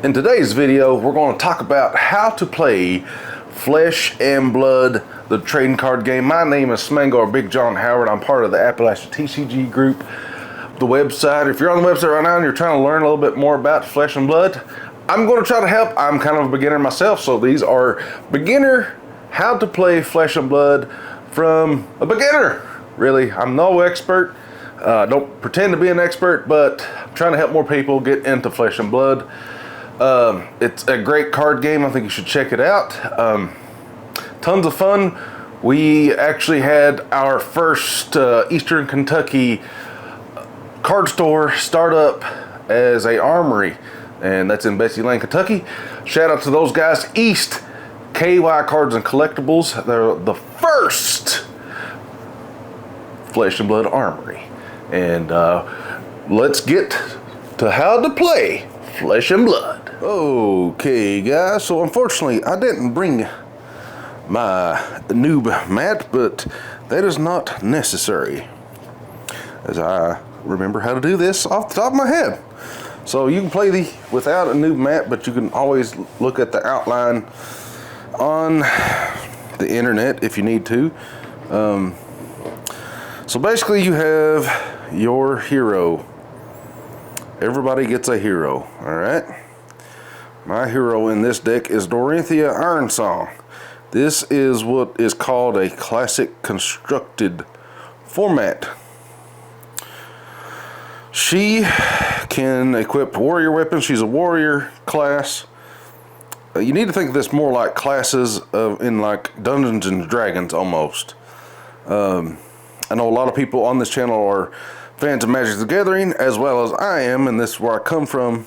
In today's video, we're going to talk about how to play Flesh and Blood, the trading card game. My name is Smango, or Big John Howard. I'm part of the Appalachian TCG group, the website. If you're on the website right now and you're trying to learn a little bit more about Flesh and Blood, I'm going to try to help. I'm kind of a beginner myself, so these are beginner how to play Flesh and Blood from a beginner. Really, I'm no expert. Don't pretend to be an expert, but I'm trying to help more people get into Flesh and Blood. It's a great card game. I think you should check it out. Tons of fun. We actually had our first Eastern Kentucky card store start up as a armory, and that's in Betsy Layne, Kentucky. Shout out to those guys, East KY Cards and Collectibles. They're the first Flesh and Blood armory. And let's get to how to play Flesh and Blood. Okay, guys, so unfortunately I didn't bring my noob mat, but that is not necessary, as I remember how to do this off the top of my head. So you can play without a noob mat, but you can always look at the outline on the internet if you need to. So basically you have your hero. Everybody gets a hero, all right? My hero in this deck is Dorothea Ironsong. This is what is called a classic constructed format. She can equip warrior weapons. She's a warrior class. You need to think of this more like classes in like Dungeons and Dragons almost. I know a lot of people on this channel are fans of Magic the Gathering, as well as I am, and this is where I come from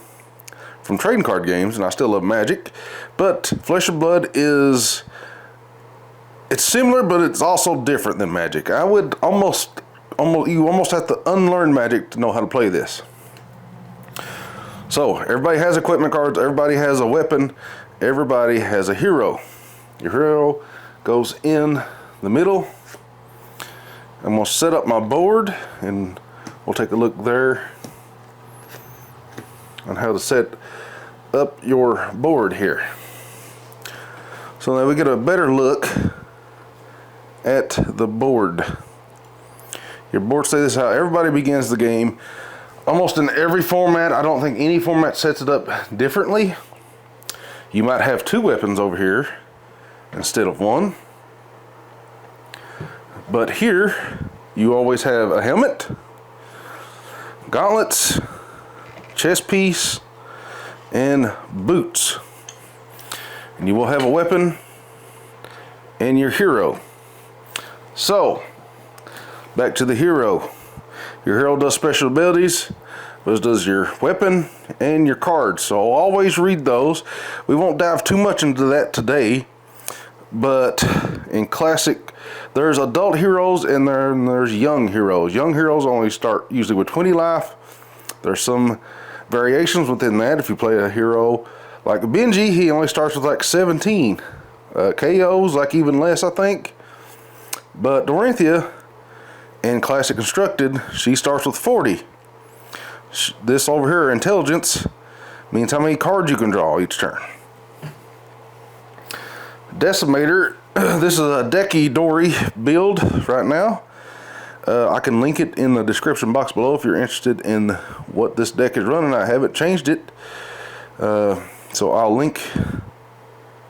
trading card games, and I still love Magic. But Flesh and Blood it's similar, but it's also different than Magic. I would you almost have to unlearn Magic to know how to play this. So everybody has equipment cards, everybody has a weapon, everybody has a hero. Your hero goes in the middle. I'm going to set up my board, and we'll take a look there on how to set up your board here. So now we get a better look at the board. Your board says this is how everybody begins the game. Almost in every format, I don't think any format sets it up differently. You might have two weapons over here instead of one. But here, you always have a helmet, gauntlets, chest piece, and boots. And you will have a weapon and your hero. So, back to the hero. Your hero does special abilities, as does your weapon and your cards. So always read those. We won't dive too much into that today, but in classic, there's adult heroes and there's young heroes. Young heroes only start usually with 20 life. There's some variations within that. If you play a hero like Benji, he only starts with like 17. KO's like even less, I think. But Dorothea in Classic Constructed, she starts with 40. This over here, Intelligence, means how many cards you can draw each turn. Decimator, this is a Decky Dory build right now. I can link it in the description box below if you're interested in what this deck is running. I haven't changed it. So I'll link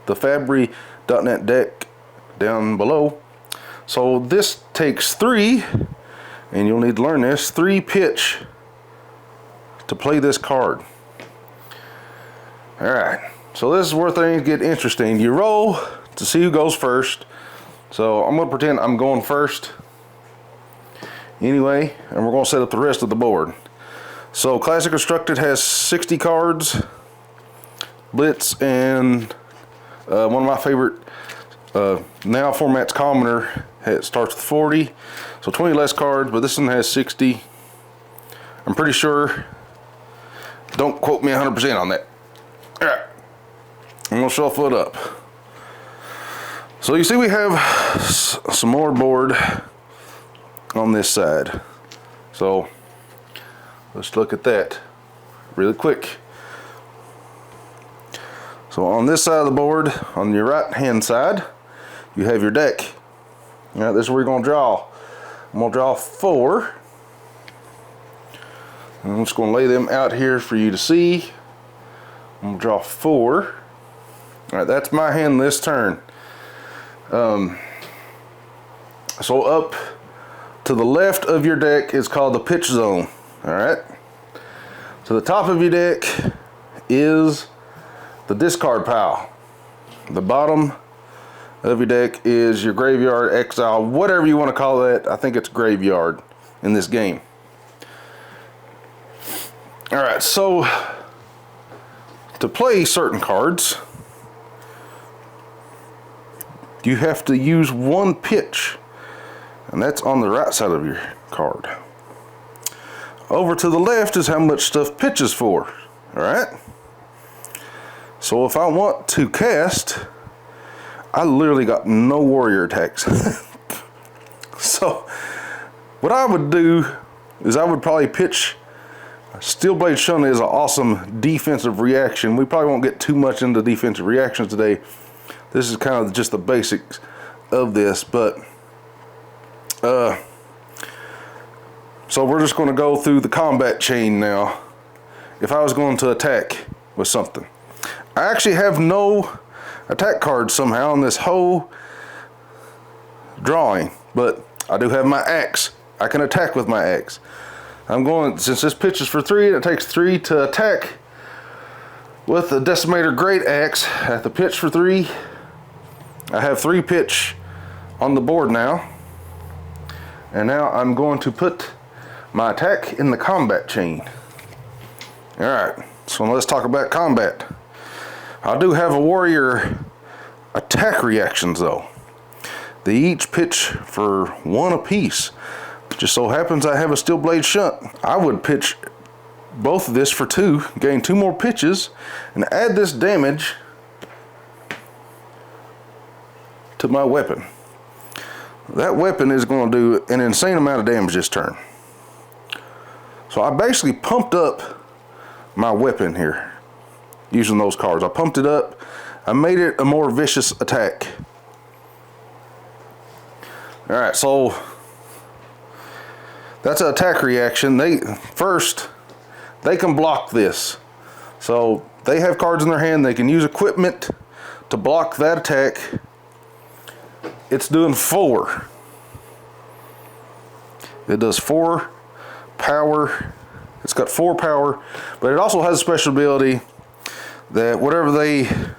the Fabry.net deck down below. So this takes 3, and you'll need to learn this, 3 pitch to play this card. Alright, so this is where things get interesting. You roll to see who goes first. So I'm going to pretend I'm going first anyway, and we're going to set up the rest of the board. So Classic Constructed has 60 cards. Blitz and one of my favorite now formats, Commoner, starts with 40. So 20 less cards, but this one has 60. I'm pretty sure. Don't quote me 100% on that. Alright, I'm going to shuffle it up. So you see we have some more board on this side. So let's look at that really quick. So on this side of the board, on your right hand side, you have your deck. All right, this is where you're going to draw. I'm going to draw 4. I'm just going to lay them out here for you to see. I'm going to draw 4. All right, that's my hand this turn. So up to the left of your deck is called the pitch zone. All right. To the top of your deck is the discard pile. The bottom of your deck is your graveyard, exile, whatever you want to call that. I think it's graveyard in this game. All right, so to play certain cards, you have to use 1 pitch, and that's on the right side of your card. Over to the left is how much stuff pitches for. All right. So if I want to cast, I literally got no warrior attacks. So what I would do is I would probably pitch Steelblade Shunna is an awesome defensive reaction. We probably won't get too much into defensive reactions today. This is kind of just the basics of this, but so we're just going to go through the combat chain now. If I was going to attack with something, I actually have no attack cards somehow in this whole drawing, but I do have my axe. I can attack with my axe. I'm going, since this pitch is for 3, and it takes 3 to attack with the Decimator Great Axe at the pitch for 3. I have 3 pitch on the board now. And now I'm going to put my attack in the combat chain. Alright, so let's talk about combat. I do have a warrior attack reactions though. They each pitch for 1 apiece. Just so happens I have a Steelblade Shunna. I would pitch both of this for 2, gain 2 more pitches, and add this damage to my weapon. That weapon is going to do an insane amount of damage this turn. So I basically pumped up my weapon here using those cards. I pumped it up. I made it a more vicious attack. Alright, so that's an attack reaction. They can block this. So they have cards in their hand. They can use equipment to block that attack. It's doing 4. It does 4 power. It's got 4 power, but it also has a special ability that whatever the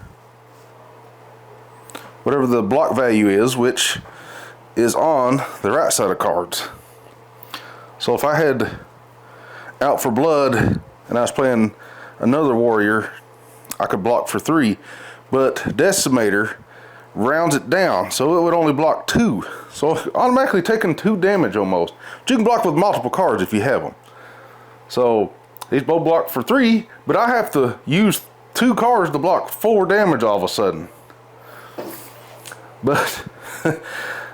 block value is, which is on the right side of cards. So if I had Out for Blood and I was playing another warrior, I could block for 3, but Decimator rounds it down, so it would only block 2. So automatically taking 2 damage almost. But you can block with multiple cards if you have them. So these both block for 3, but I have to use 2 cards to block 4 damage all of a sudden. But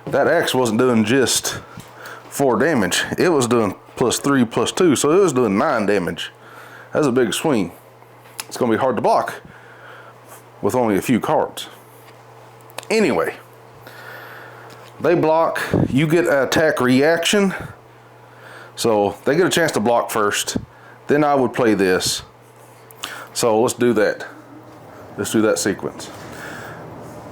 that axe wasn't doing just 4 damage. It was doing +3 +2, so it was doing 9 damage. That's a big swing. It's going to be hard to block with only a few cards. Anyway, they block, you get an attack reaction, so they get a chance to block first, then I would play this. So let's do that. Let's do that sequence.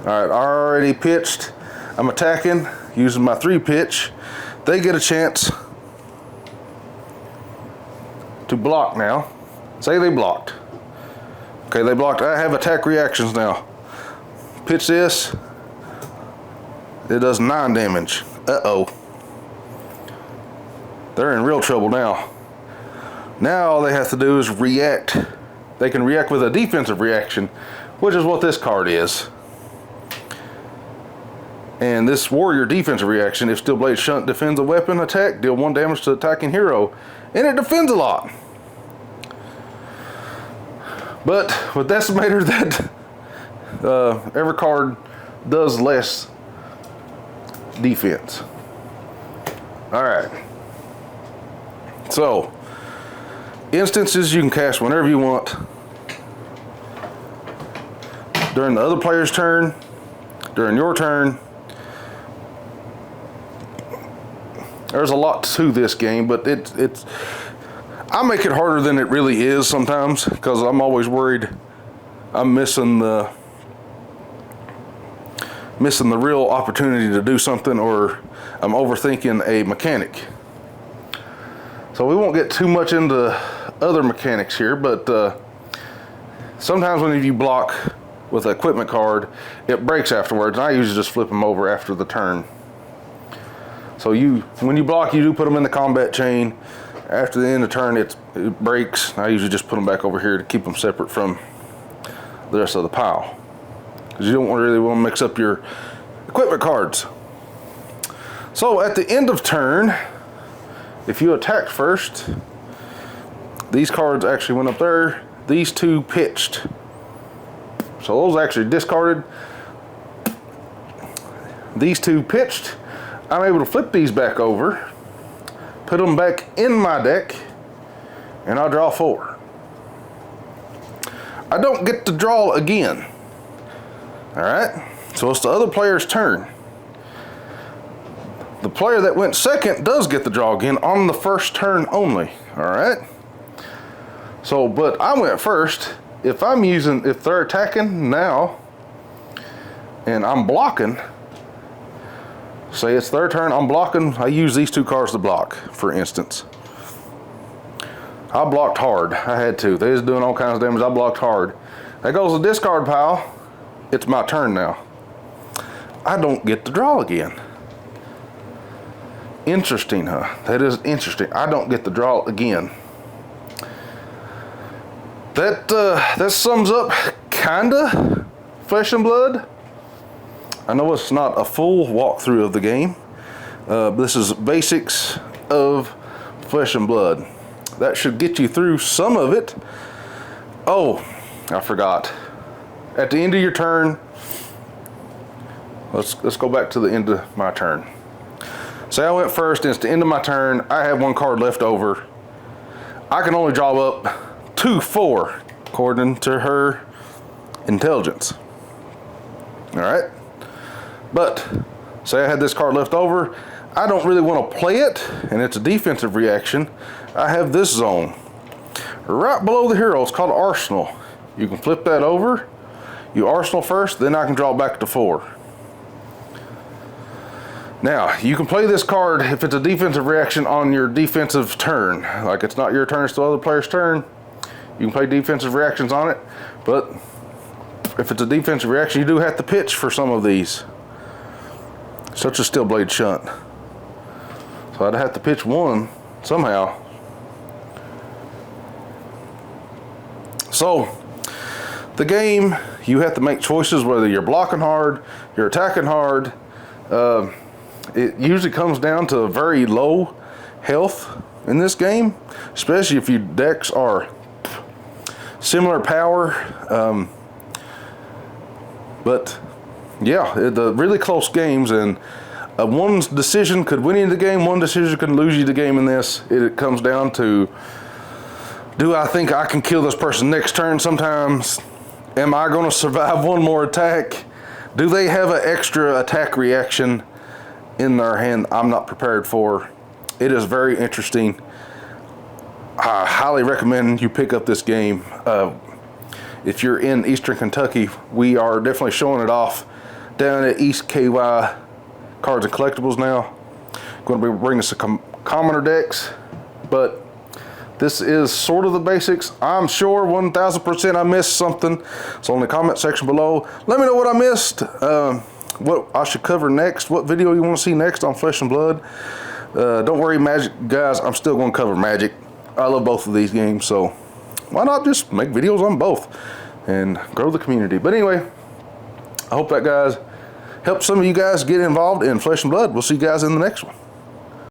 Alright, I already pitched. I'm attacking using my 3 pitch. They get a chance to block now. Say they blocked. Okay, they blocked. I have attack reactions now. Pitch this. It does 9 damage. Uh-oh. They're in real trouble now. Now all they have to do is react. They can react with a defensive reaction, which is what this card is. And this warrior defensive reaction, if Steelblade Shunna defends a weapon attack, deal 1 damage to the attacking hero. And it defends a lot. But with Decimator, that every card does less defense. Alright. So, instances you can cast whenever you want. during the other player's turn, during your turn. There's a lot to this game, but it's I make it harder than it really is sometimes, because I'm always worried I'm missing the real opportunity to do something, or I'm overthinking a mechanic. So we won't get too much into other mechanics here, but sometimes when you block with an equipment card, it breaks afterwards, and I usually just flip them over after the turn. So when you block, you do put them in the combat chain. After the end of the turn, it breaks. I usually just put them back over here to keep them separate from the rest of the pile, because you don't really want to mix up your equipment cards. So at the end of turn, if you attacked first, these cards actually went up there. These two pitched. So those actually discarded. These two pitched. I'm able to flip these back over, put them back in my deck, and I'll draw 4. I don't get to draw again. Alright, so it's the other player's turn. The player that went second does get the draw again on the first turn only. Alright, so but I went first. If they're attacking now and I'm blocking, say it's their turn, I'm blocking, I use these 2 cards to block, for instance. I blocked hard. I had to. They was doing all kinds of damage. I blocked hard. That goes the discard pile. It's my turn now. I don't get to draw again. Interesting, huh? That is interesting. I don't get to draw again. That sums up kinda Flesh and Blood. I know it's not a full walkthrough of the game. This is basics of Flesh and Blood. That should get you through some of it. Oh, I forgot. At the end of your turn, let's go back to the end of my turn. Say I went first and it's the end of my turn. I have 1 card left over. I can only draw up to 4 according to her intelligence. All right. But say I had this card left over, I don't really want to play it, and it's a defensive reaction. I have this zone right below the hero. It's called Arsenal. You can flip that over. You Arsenal first, then I can draw back to 4. Now, you can play this card if it's a defensive reaction on your defensive turn. Like it's not your turn, it's the other player's turn. You can play defensive reactions on it, but if it's a defensive reaction, you do have to pitch for some of these, such as Steel Blade Shunt. So I'd have to pitch 1 somehow. So the game, you have to make choices whether you're blocking hard, you're attacking hard. It usually comes down to very low health in this game, especially if your decks are similar power. But yeah, the really close games, and one decision could win you the game, one decision could lose you the game in this. It comes down to, do I think I can kill this person next turn sometimes? Am I going to survive 1 more attack? Do they have an extra attack reaction in their hand I'm not prepared for? It is very interesting. I highly recommend you pick up this game. If you're in Eastern Kentucky, we are definitely showing it off down at East KY Cards and Collectibles now. Going to be bringing some commoner decks, but this is sort of the basics. I'm sure 1000% I missed something, so in the comment section below, let me know what I missed, what I should cover next, what video you want to see next on Flesh and Blood. Don't worry, Magic guys, I'm still going to cover Magic. I love both of these games, so why not just make videos on both and grow the community. But anyway, I hope that guys help some of you guys get involved in Flesh and Blood. We'll see you guys in the next one.